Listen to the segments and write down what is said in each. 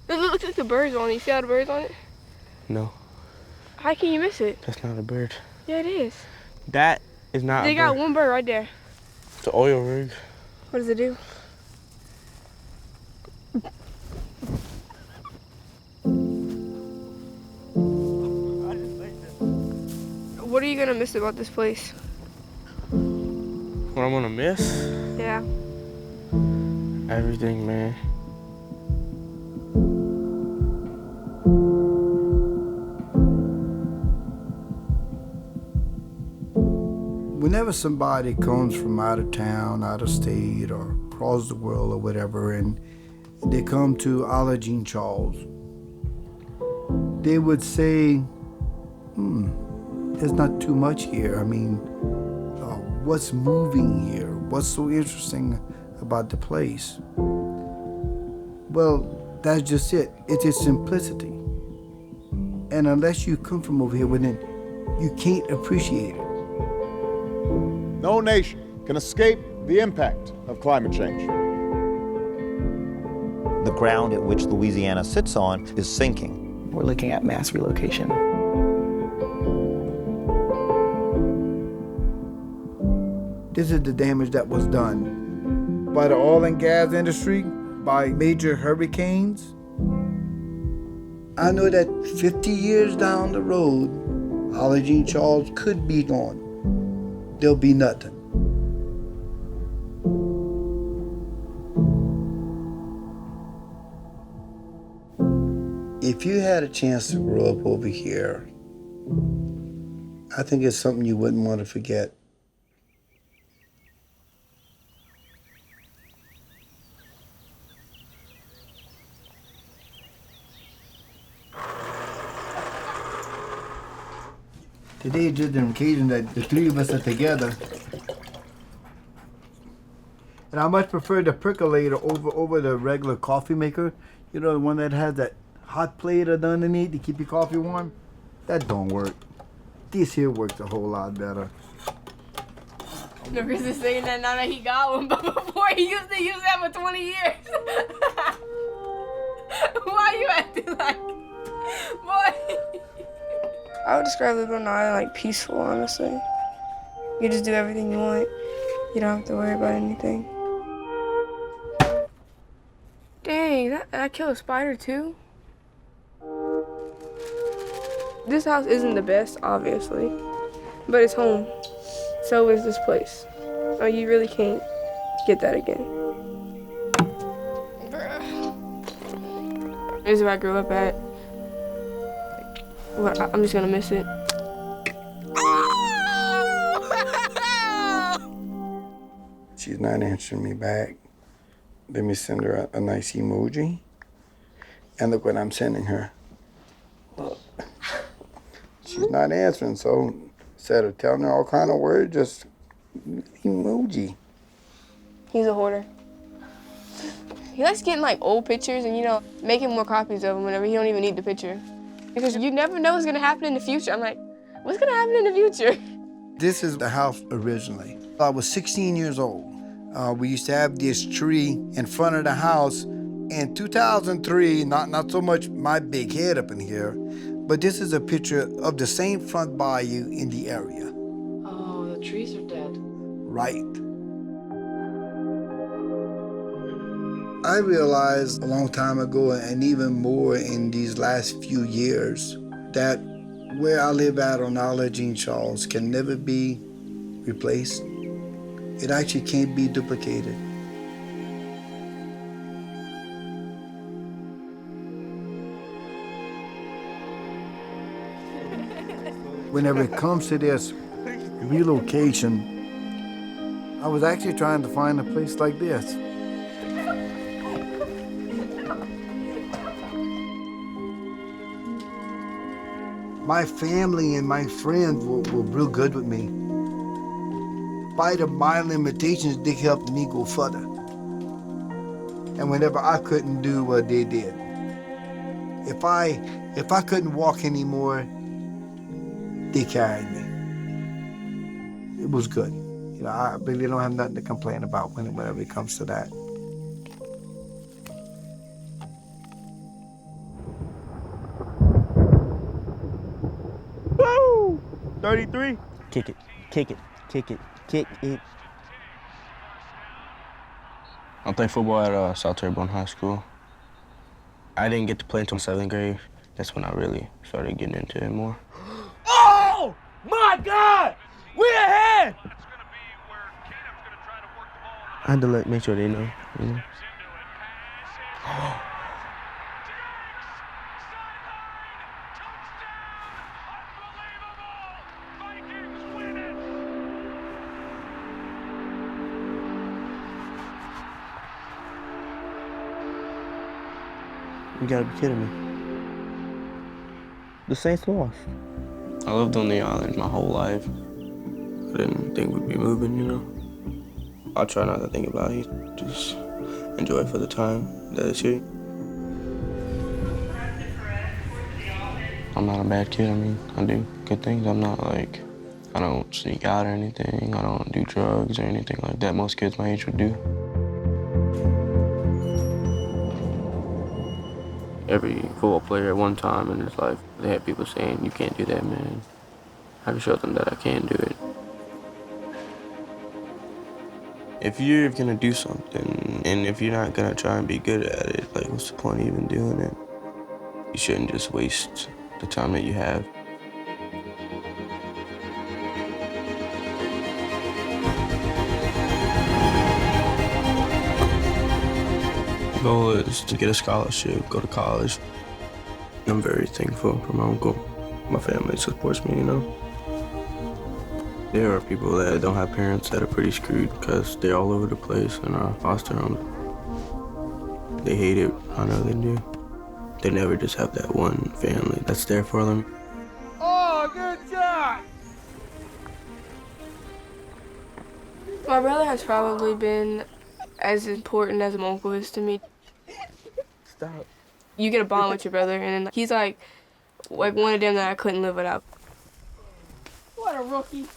It looks like the bird's on it. You see how the bird's on it? No. How can you miss it? That's not a bird. Yeah, it is. That is not a bird. They got one bird right there. It's an oil rig. What does it do? What are you gonna miss about this place? What I'm gonna miss? Yeah. Everything, man. Whenever somebody comes from out of town, out of state, or across the world or whatever, and they come to Erosion Charles, they would say, there's not too much here. I mean, what's moving here? What's so interesting about the place? Well, that's just it. It's its simplicity. And unless you come from over here within, you can't appreciate it. No nation can escape the impact of climate change. The ground at which Louisiana sits on is sinking. We're looking at mass relocation. This is the damage that was done by the oil and gas industry, by major hurricanes. I know that 50 years down the road, Erosion Charles could be gone. There'll be nothing. If you had a chance to grow up over here, I think it's something you wouldn't want to forget. Today is just an occasion that the three of us are together. And I much prefer the percolator over the regular coffee maker. You know, the one that has that hot plate underneath to keep your coffee warm? That don't work. This here works a whole lot better. No, Chris is saying that now that he got one, but before he used to use that for 20 years. Why you acting like, boy? I would describe living on an island like peaceful, honestly. You just do everything you want. You don't have to worry about anything. Dang, that killed a spider too? This house isn't the best, obviously, but it's home. So is this place. Oh, you really can't get that again. This is where I grew up at. Well, I'm just gonna miss it. She's not answering me back. Let me send her a nice emoji. And look what I'm sending her. Look. She's not answering, so instead of telling her all kind of words, just emoji. He's a hoarder. He likes getting like old pictures and, you know, making more copies of them whenever he don't even need the picture. Because you never know what's gonna happen in the future. I'm like, what's gonna happen in the future? This is the house originally. I was 16 years old. We used to have this tree in front of the house. In 2003, not so much my big head up in here, but this is a picture of the same front bayou in the area. Oh, the trees are dead. Right. I realized a long time ago, and even more in these last few years, that where I live at on Erosion Charles can never be replaced. It actually can't be duplicated. Whenever it comes to this relocation, I was actually trying to find a place like this. My family and my friends were real good with me. By my limitations, they helped me go further. And whenever I couldn't do what they did, if I couldn't walk anymore, they carried me. It was good. You know, I really don't have nothing to complain about whenever it comes to that. 33. Kick it, kick it, kick it, kick it. I played football at South Terrebonne High School. I didn't get to play until 7th grade. That's when I really started getting into it more. Oh my God! We're ahead! I had to make sure they know. You know? You gotta be kidding me. The Saints lost. I lived on the island my whole life. I didn't think we'd be moving, you know. I'll try not to think about it. Just enjoy it for the time that it's here. I'm not a bad kid. I mean, I do good things. I'm not like, I don't sneak out or anything. I don't do drugs or anything like that most kids my age would do. Every football player at one time in his life, they had people saying, you can't do that, man. I have showed them that I can do it. If you're gonna do something, and if you're not gonna try and be good at it, like what's the point of even doing it? You shouldn't just waste the time that you have. The goal is to get a scholarship, go to college. I'm very thankful for my uncle. My family supports me, you know. There are people that don't have parents that are pretty screwed because they're all over the place and are foster homes. They hate it, I know they do. They never just have that one family that's there for them. Oh, good shot! My brother has probably been as important as my uncle is to me. Stop. You get a bond with your brother, and then he's like one of them that I couldn't live without. What a rookie.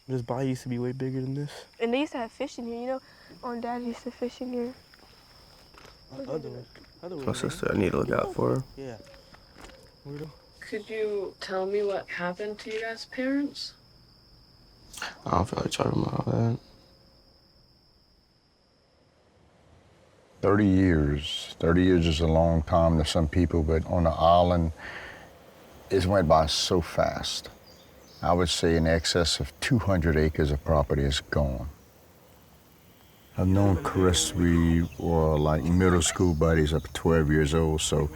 This bayou used to be way bigger than this. And they used to have fish in here, you know? My dad used to fish in here. My sister, I need to look out for her. Yeah. Could you tell me what happened to you guys' parents? I don't feel like talking about that. 30 years. 30 years is a long time to some people, but on the island, it went by so fast. I would say in excess of 200 acres of property is gone. I've known Chris, we were like middle school buddies up to 12 years old, so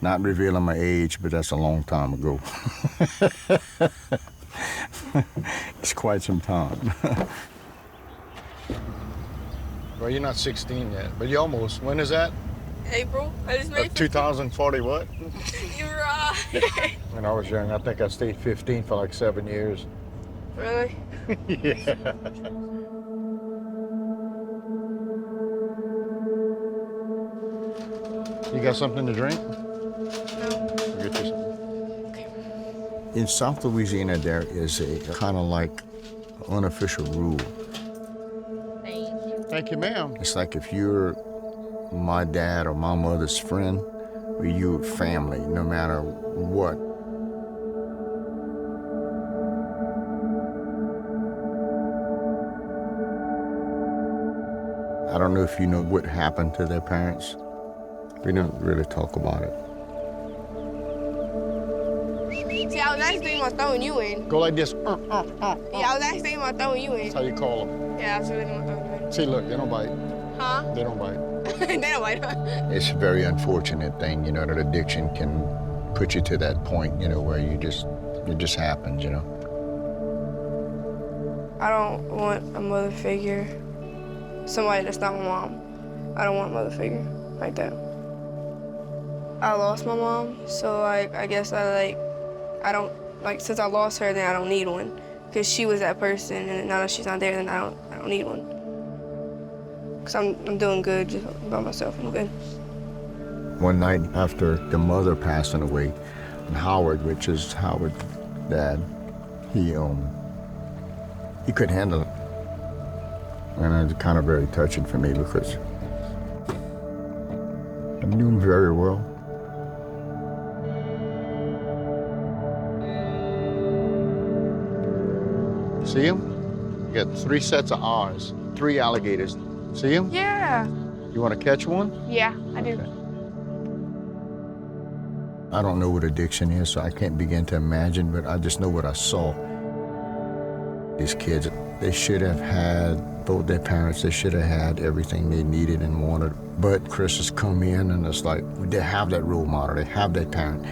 not revealing my age, but that's a long time ago. It's quite some time. Well, you're not 16 yet, but you almost. When is that? April. I just made 2040 what? You're right. When I was young, I think I stayed 15 for like 7 years. Really? Yeah. You got something to drink? No. I'll get you something. Okay. In South Louisiana, there is a kind of like unofficial rule. Thank you. Thank you, ma'am. It's like if you're my dad or my mother's friend, or you family, no matter what. I don't know if you know what happened to their parents. We don't really talk about it. See, I was actually thinking about throwing you in. Go like this. Yeah, I was actually thinking about throwing you in. That's how you call them. Yeah, I was really thinking about throwing you in. See, look, they don't bite. Huh? They don't bite. They don't bite. It's a very unfortunate thing, you know, that addiction can put you to that point, you know, where it just happens, you know. I don't want a mother figure, somebody that's not my mom. I don't want a mother figure like that. I lost my mom, so like I guess I don't since I lost her, then I don't need one, because she was that person, and now that she's not there, then I don't need one. Because I'm doing good just by myself. I'm good. One night after the mother passing away, and Howard, which is Howard's dad, he couldn't handle it. And it was kind of very touching for me because I knew him very well. See them? You got 3 sets of R's, 3 alligators. See them? Yeah. You want to catch one? Yeah, I do. Okay. I don't know what addiction is, so I can't begin to imagine, but I just know what I saw. These kids, they should have had both their parents. They should have had everything they needed and wanted. But Chris has come in, and it's like, they have that role model. They have that parent.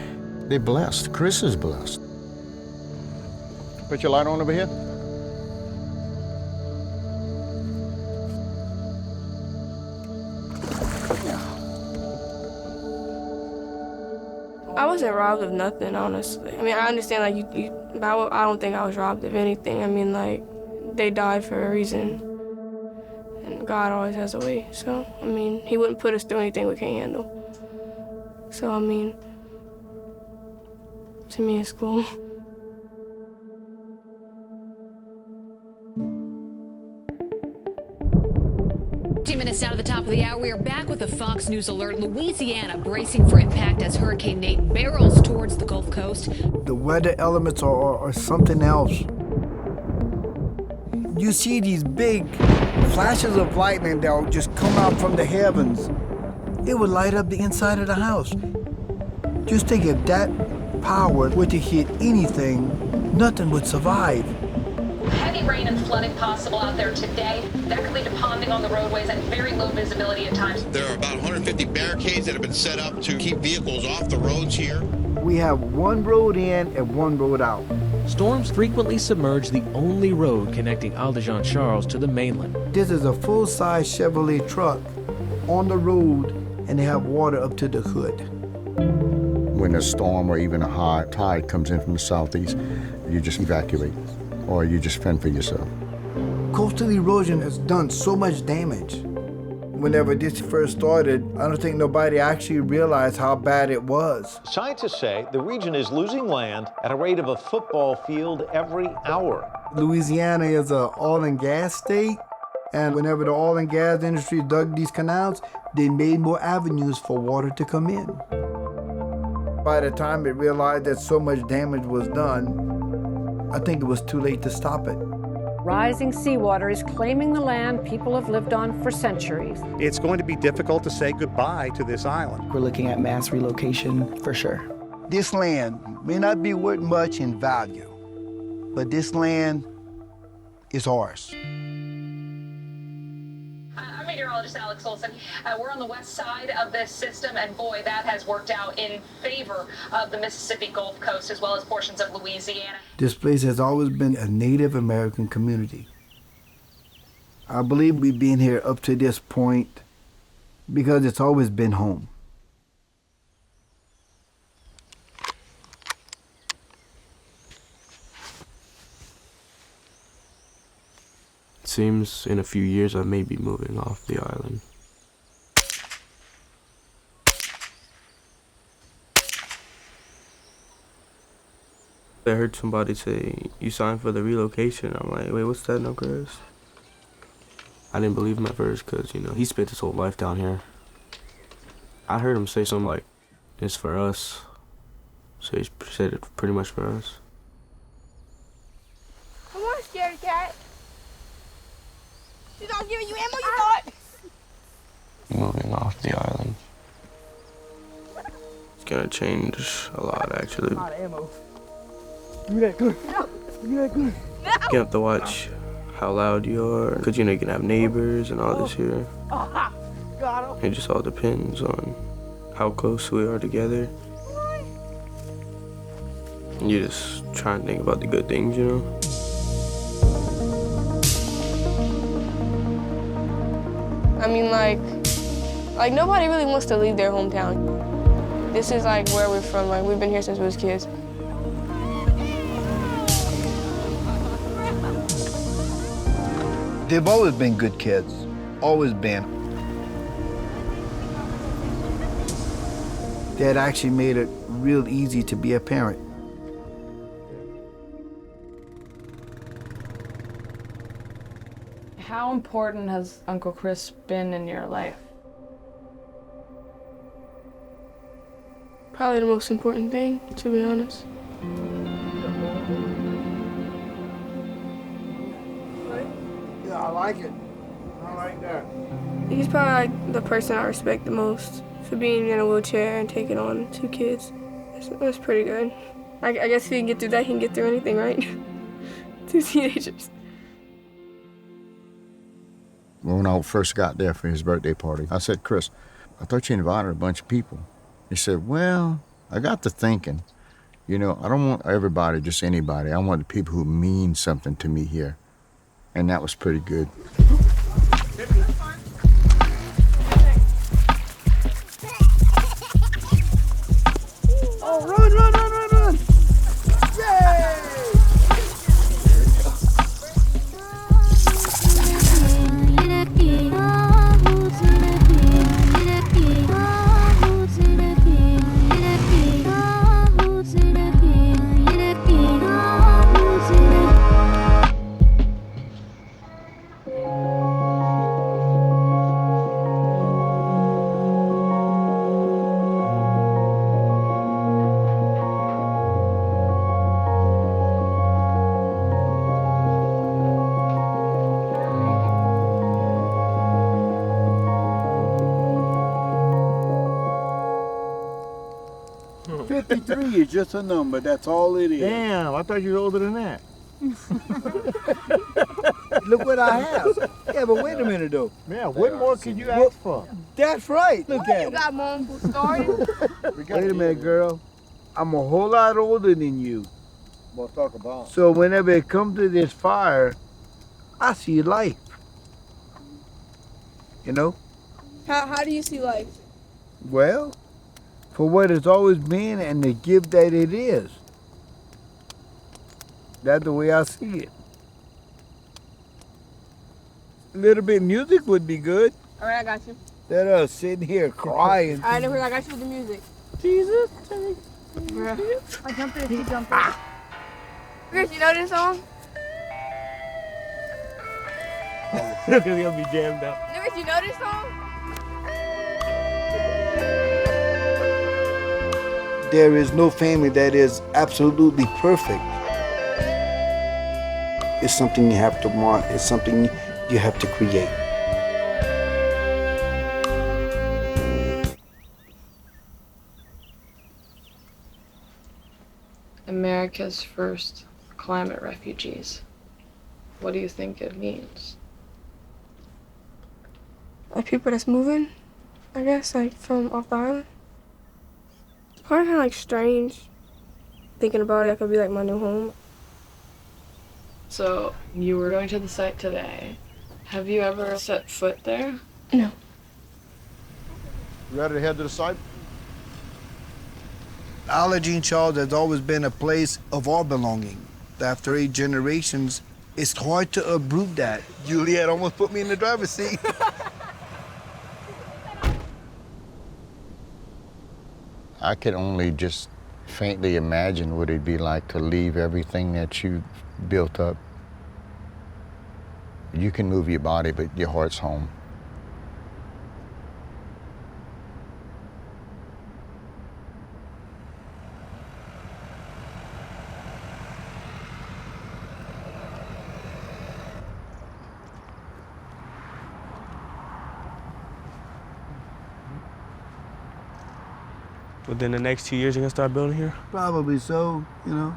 They're blessed. Chris is blessed. Put your light on over here. I wasn't robbed of nothing, honestly. I mean, I understand, like, but I don't think I was robbed of anything. I mean, like, they died for a reason. And God always has a way. So, I mean, he wouldn't put us through anything we can't handle. So, I mean, to me, it's cool. 15 minutes now to the top of the hour. We are back with a Fox News alert. Louisiana bracing for impact as Hurricane Nate barrels towards the Gulf Coast. The weather elements are something else. You see these big flashes of lightning that will just come out from the heavens. It would light up the inside of the house. Just think if that power were to hit anything, nothing would survive. Heavy rain and flooding possible out there today. That could lead to ponding on the roadways and very low visibility at times. There are about 150 barricades that have been set up to keep vehicles off the roads here. We have one road in and one road out. Storms frequently submerge the only road connecting Isle de Jean Charles to the mainland. This is a full-size Chevrolet truck on the road, and they have water up to the hood. When a storm or even a high tide comes in from the southeast, you just evacuate, or you just fend for yourself. Coastal erosion has done so much damage. Whenever this first started, I don't think nobody actually realized how bad it was. Scientists say the region is losing land at a rate of a football field every hour. Louisiana is an oil and gas state, and whenever the oil and gas industry dug these canals, they made more avenues for water to come in. By the time it realized that so much damage was done, I think it was too late to stop it. Rising seawater is claiming the land people have lived on for centuries. It's going to be difficult to say goodbye to this island. We're looking at mass relocation for sure. This land may not be worth much in value, but this land is ours. I'm meteorologist Alex Olson. We're on the west side of this system, and boy, that has worked out in favor of the Mississippi Gulf Coast as well as portions of Louisiana. This place has always been a Native American community. I believe we've been here up to this point because it's always been home. It seems in a few years I may be moving off the island. I heard somebody say, "You signed for the relocation." I'm like, wait, what's that now, Chris? I didn't believe him at first because, you know, he spent his whole life down here. I heard him say something like, "It's for us." So he said it pretty much for us. Come on, scaredy cat. She's not giving you ammo, you thought? Moving off the island. It's gonna change a lot, actually. A lot of ammo. Give me that gun. Give me that gun. You have to watch how loud you are, because, you know, you can have neighbors and all this here. It just all depends on how close we are together. And you just try and think about the good things, you know? I mean, like nobody really wants to leave their hometown. This is like where we're from. Like, we've been here since we was kids. They've always been good kids, always been. That actually made it real easy to be a parent. How important has Uncle Chris been in your life? Probably the most important thing, to be honest. I like it. I like that. He's probably like the person I respect the most for being in a wheelchair and taking on 2 kids. That's pretty good. I guess if he can get through that, he can get through anything, right? 2 teenagers. When I first got there for his birthday party, I said, Chris, I thought you invited a bunch of people. He said, well, I got to thinking, you know, I don't want everybody, just anybody. I want the people who mean something to me here. And that was pretty good. Oh, run! Yay! Is just a number, that's all it is. Damn, I thought you were older than that. Look what I have. Yeah, but wait a minute though. Yeah, what more could you ask for? That's right. Look at You it. got mom who started. Wait a minute, girl. I'm a whole lot older than you. We'll talk about. So whenever it comes to this fire, I see life. You know? How do you see life? Well, for what it's always been and the gift that it is. That's the way I see it. A little bit of music would be good. All right, I got you. Instead of sitting here crying. All right, I got you with the music. Jesus. I jumped in, she jumped in. Chris, you know this song? Look, he's gonna be jammed up. Chris, you know this song? There is no family that is absolutely perfect. It's something you have to want. It's something you have to create. America's first climate refugees. What do you think it means? Like people that's moving, I guess, like from off the island. It's probably kind of like strange thinking about it. That could be like my new home. So you were going to the site today. Have you ever set foot there? No. You ready to head to the site? Allergy Charles has always been a place of our belonging. After 8 generations, it's hard to uproot that. Juliet almost put me in the driver's seat. I could only just faintly imagine what it'd be like to leave everything that you built up. You can move your body, but your heart's home. Within the next 2 years, you're gonna start building here? Probably so, you know.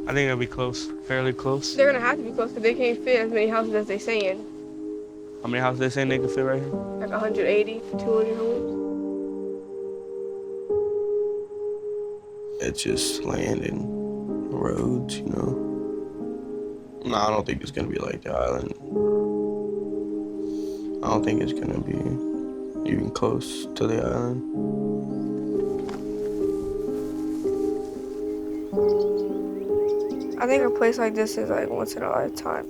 I think it'll be close, fairly close. They're gonna have to be close because they can't fit as many houses as they saying. How many houses they saying they can fit right here? Like 180, 200 homes. It's just land and roads, you know. No, I don't think it's gonna be like the island. I don't think it's gonna be even close to the island. I think a place like this is like once in a lifetime.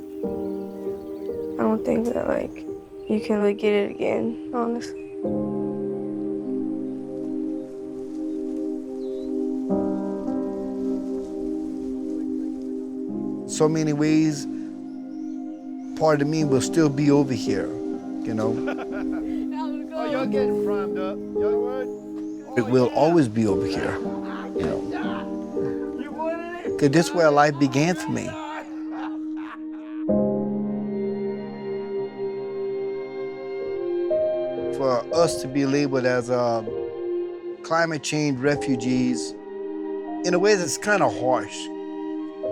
I don't think that like you can really get it again, honestly. So many ways part of me will still be over here, you know. Oh, y'all getting primed up. Y'all what? It will always be over here, you know. Because this is where life began for me. For us to be labeled as climate change refugees, in a way that's kind of harsh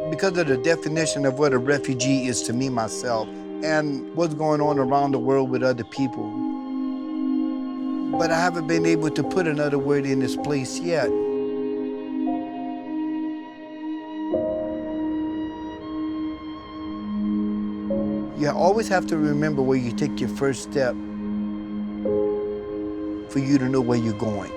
because of the definition of what a refugee is to me, myself, and what's going on around the world with other people. But I haven't been able to put another word in this place yet. You always have to remember where you take your first step for you to know where you're going.